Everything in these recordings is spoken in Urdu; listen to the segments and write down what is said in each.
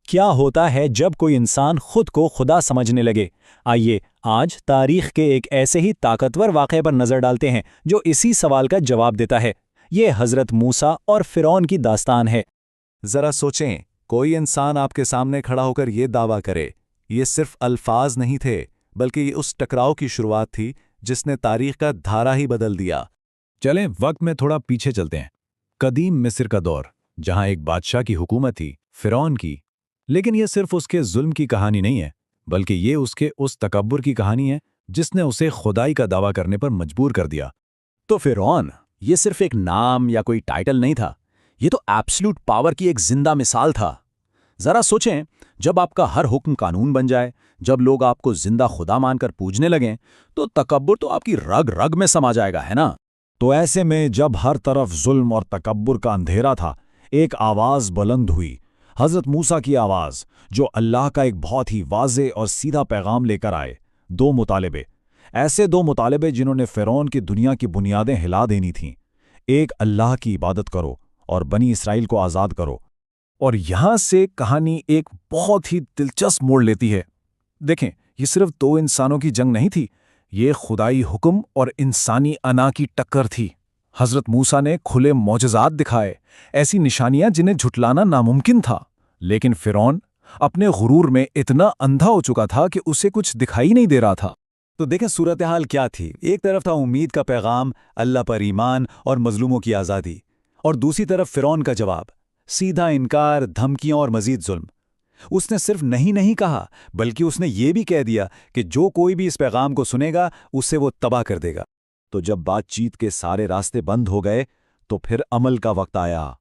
کیا ہوتا ہے جب کوئی انسان خود کو خدا سمجھنے لگے؟ آئیے آج تاریخ کے ایک ایسے ہی طاقتور واقعے پر نظر ڈالتے ہیں جو اسی سوال کا جواب دیتا ہے۔ یہ حضرت موسیٰ اور فرعون کی داستان ہے۔ ذرا سوچیں، کوئی انسان آپ کے سامنے کھڑا ہو کر یہ دعویٰ کرے۔ یہ صرف الفاظ نہیں تھے، بلکہ یہ اس ٹکراؤ کی شروعات تھی جس نے تاریخ کا دھارا ہی بدل دیا۔ چلیں وقت میں تھوڑا پیچھے چلتے ہیں۔ قدیم مصر کا دور، جہاں ایک بادشاہ کی حکومت تھی، فرعون کی۔ لیکن یہ صرف اس کے ظلم کی کہانی نہیں ہے، بلکہ یہ اس تکبر کی کہانی ہے جس نے اسے خدائی کا دعویٰ کرنے پر مجبور کر دیا۔ تو فرعون یہ صرف ایک نام یا کوئی ٹائٹل نہیں تھا، یہ تو ایبسلوٹ پاور کی ایک زندہ مثال تھا۔ ذرا سوچیں، جب آپ کا ہر حکم قانون بن جائے، جب لوگ آپ کو زندہ خدا مان کر پوجنے لگیں، تو تکبر تو آپ کی رگ رگ میں سما جائے گا، ہے نا؟ تو ایسے میں جب ہر طرف ظلم اور تکبر کا اندھیرا تھا، ایک آواز بلند ہوئی، حضرت موسیٰ کی آواز، جو اللہ کا ایک بہت ہی واضح اور سیدھا پیغام لے کر آئے۔ دو مطالبے جنہوں نے فرعون کی دنیا کی بنیادیں ہلا دینی تھیں۔ ایک، اللہ کی عبادت کرو اور بنی اسرائیل کو آزاد کرو۔ اور یہاں سے کہانی ایک بہت ہی دلچسپ موڑ لیتی ہے۔ دیکھیں، یہ صرف دو انسانوں کی جنگ نہیں تھی، یہ خدائی حکم اور انسانی انا کی ٹکر تھی۔ حضرت موسیٰ نے کھلے معجزات دکھائے، ایسی نشانیاں جنہیں جھٹلانا ناممکن تھا، لیکن فرعون اپنے غرور میں اتنا اندھا ہو چکا تھا کہ اسے کچھ دکھائی نہیں دے رہا تھا۔ تو دیکھیں صورتحال کیا تھی۔ ایک طرف تھا امید کا پیغام، اللہ پر ایمان اور مظلوموں کی آزادی، اور دوسری طرف فرعون کا جواب، سیدھا انکار، دھمکیاں اور مزید ظلم۔ اس نے صرف نہیں کہا، بلکہ اس نے یہ بھی کہہ دیا کہ جو کوئی بھی اس پیغام کو سنے گا اسے وہ تباہ کر دے گا۔ تو جب بات چیت کے سارے راستے بند ہو گئے تو پھر عمل کا وقت آیا۔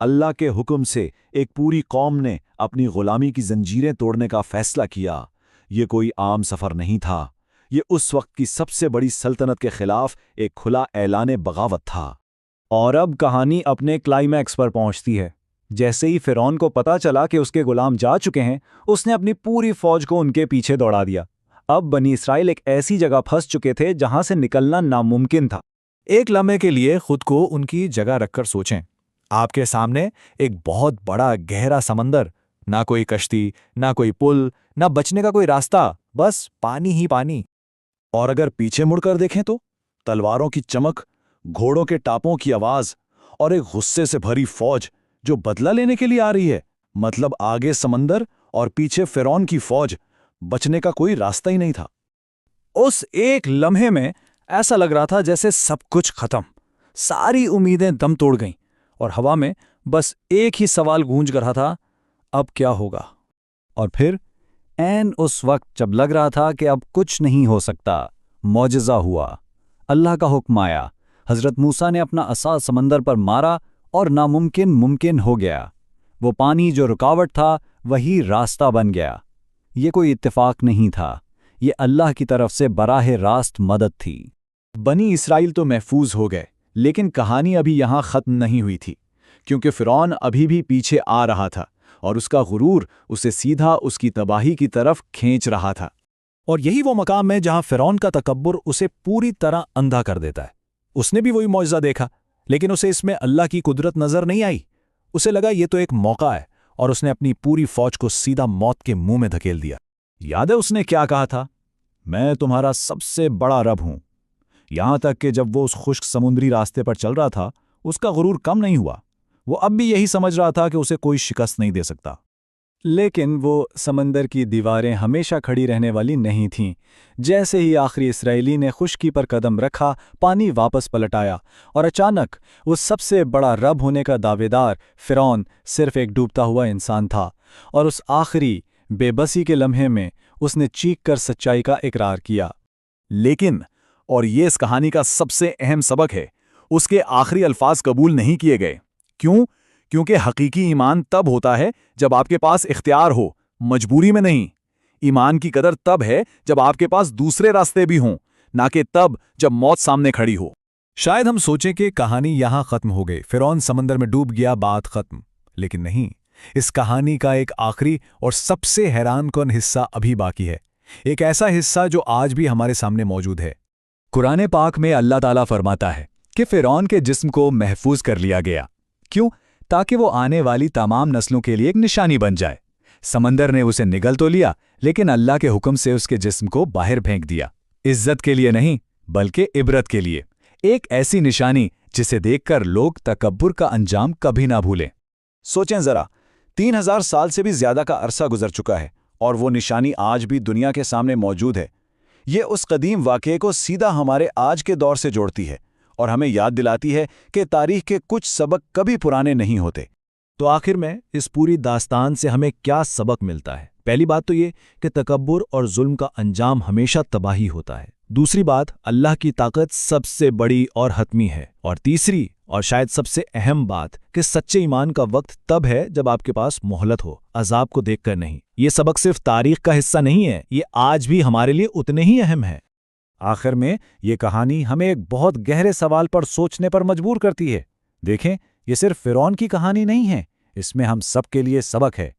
اللہ کے حکم سے ایک پوری قوم نے اپنی غلامی کی زنجیریں توڑنے کا فیصلہ کیا۔ یہ کوئی عام سفر نہیں تھا، یہ اس وقت کی سب سے بڑی سلطنت کے خلاف ایک کھلا اعلان بغاوت تھا۔ اور اب کہانی اپنے کلائمیکس پر پہنچتی ہے۔ جیسے ہی فرعون کو پتا چلا کہ اس کے غلام جا چکے ہیں، اس نے اپنی پوری فوج کو ان کے پیچھے دوڑا دیا۔ اب بنی اسرائیل ایک ایسی جگہ پھنس چکے تھے جہاں سے نکلنا ناممکن تھا۔ ایک لمحے کے لیے خود کو ان کی جگہ رکھ کر سوچیں۔ آپ کے سامنے ایک بہت بڑا گہرا سمندر، نہ کوئی کشتی، نہ کوئی پل، نہ بچنے کا کوئی راستہ، بس پانی ہی پانی۔ اور اگر پیچھے مڑ کر دیکھیں تو تلواروں کی چمک، گھوڑوں کے ٹاپوں کی آواز اور ایک غصے سے بھری فوج جو بدلہ لینے کے لیے آ رہی ہے۔ مطلب آگے سمندر اور پیچھے فرعون کی فوج، بچنے کا کوئی راستہ ہی نہیں تھا۔ اس ایک لمحے میں ایسا لگ رہا تھا جیسے سب کچھ ختم، ساری امیدیں دم توڑ گئیں، اور ہوا میں بس ایک ہی سوال گونج رہا تھا، اب کیا ہوگا؟ اور پھر عین اس وقت جب لگ رہا تھا کہ اب کچھ نہیں ہو سکتا، معجزہ ہوا۔ اللہ کا حکم آیا، حضرت موسیٰ نے اپنا عصا سمندر پر مارا اور ناممکن ممکن ہو گیا۔ وہ پانی جو رکاوٹ تھا وہی راستہ بن گیا۔ یہ کوئی اتفاق نہیں تھا، یہ اللہ کی طرف سے براہ راست مدد تھی۔ بنی اسرائیل تو محفوظ ہو گئے، لیکن کہانی ابھی یہاں ختم نہیں ہوئی تھی، کیونکہ فرعون ابھی بھی پیچھے آ رہا تھا اور اس کا غرور اسے سیدھا اس کی تباہی کی طرف کھینچ رہا تھا۔ اور یہی وہ مقام ہے جہاں فرعون کا تکبر اسے پوری طرح اندھا کر دیتا ہے۔ اس نے بھی وہی معجزہ دیکھا، لیکن اسے اس میں اللہ کی قدرت نظر نہیں آئی۔ اسے لگا یہ تو ایک موقع ہے، اور اس نے اپنی پوری فوج کو سیدھا موت کے منہ میں دھکیل دیا۔ یاد ہے اس نے کیا کہا تھا؟ میں تمہارا سب سے بڑا رب ہوں۔ یہاں تک کہ جب وہ اس خشک سمندری راستے پر چل رہا تھا، اس کا غرور کم نہیں ہوا۔ وہ اب بھی یہی سمجھ رہا تھا کہ اسے کوئی شکست نہیں دے سکتا۔ لیکن وہ سمندر کی دیواریں ہمیشہ کھڑی رہنے والی نہیں تھیں۔ جیسے ہی آخری اسرائیلی نے خشکی پر قدم رکھا، پانی واپس پلٹ آیا، اور اچانک وہ سب سے بڑا رب ہونے کا دعوے دار فرعون صرف ایک ڈوبتا ہوا انسان تھا۔ اور اس آخری بے بسی کے لمحے میں اس نے چیخ کر سچائی کا اقرار کیا۔ لیکن، اور یہ اس کہانی کا سب سے اہم سبق ہے، اس کے آخری الفاظ قبول نہیں کیے گئے۔ کیوں؟ کیونکہ حقیقی ایمان تب ہوتا ہے جب آپ کے پاس اختیار ہو، مجبوری میں نہیں۔ ایمان کی قدر تب ہے جب آپ کے پاس دوسرے راستے بھی ہوں، نہ کہ تب جب موت سامنے کھڑی ہو۔ شاید ہم سوچیں کہ کہانی یہاں ختم ہو گئی، فرعون سمندر میں ڈوب گیا، بات ختم۔ لیکن نہیں، اس کہانی کا ایک آخری اور سب سے حیران کن حصہ ابھی باقی ہے، ایک ایسا حصہ جو آج بھی ہمارے سامنے موجود ہے۔ قرآن پاک میں اللہ تعالیٰ فرماتا ہے کہ فرعون کے جسم کو محفوظ کر لیا گیا۔ کیوں؟ تاکہ وہ آنے والی تمام نسلوں کے لیے ایک نشانی بن جائے۔ سمندر نے اسے نگل تو لیا لیکن اللہ کے حکم سے اس کے جسم کو باہر پھینک دیا، عزت کے لیے نہیں بلکہ عبرت کے لیے، ایک ایسی نشانی جسے دیکھ کر لوگ تکبر کا انجام کبھی نہ بھولیں۔ سوچیں ذرا، 3000 سال سے بھی زیادہ کا عرصہ گزر چکا ہے اور وہ نشانی آج بھی دنیا کے سامنے موجود ہے۔ یہ اس قدیم واقعے کو سیدھا ہمارے آج کے دور سے جوڑتی ہے اور ہمیں یاد دلاتی ہے کہ تاریخ کے کچھ سبق کبھی پرانے نہیں ہوتے۔ تو آخر میں اس پوری داستان سے ہمیں کیا سبق ملتا ہے؟ پہلی بات تو یہ کہ تکبر اور ظلم کا انجام ہمیشہ تباہی ہوتا ہے۔ دوسری بات، اللہ کی طاقت سب سے بڑی اور حتمی ہے۔ اور تیسری اور شاید سب سے اہم بات کہ سچے ایمان کا وقت تب ہے جب آپ کے پاس مہلت ہو، عذاب کو دیکھ کر نہیں۔ یہ سبق صرف تاریخ کا حصہ نہیں ہے، یہ آج بھی ہمارے لیے اتنے ہی اہم ہے۔ آخر میں یہ کہانی ہمیں ایک بہت گہرے سوال پر سوچنے پر مجبور کرتی ہے۔ دیکھیں، یہ صرف فرعون کی کہانی نہیں ہے، اس میں ہم سب کے لیے سبق ہے۔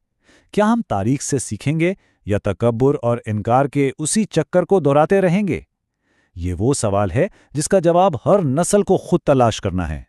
کیا ہم تاریخ سے سیکھیں گے یا تکبر اور انکار کے اسی چکر کو دہراتے رہیں گے؟ یہ وہ سوال ہے جس کا جواب ہر نسل کو خود تلاش کرنا ہے۔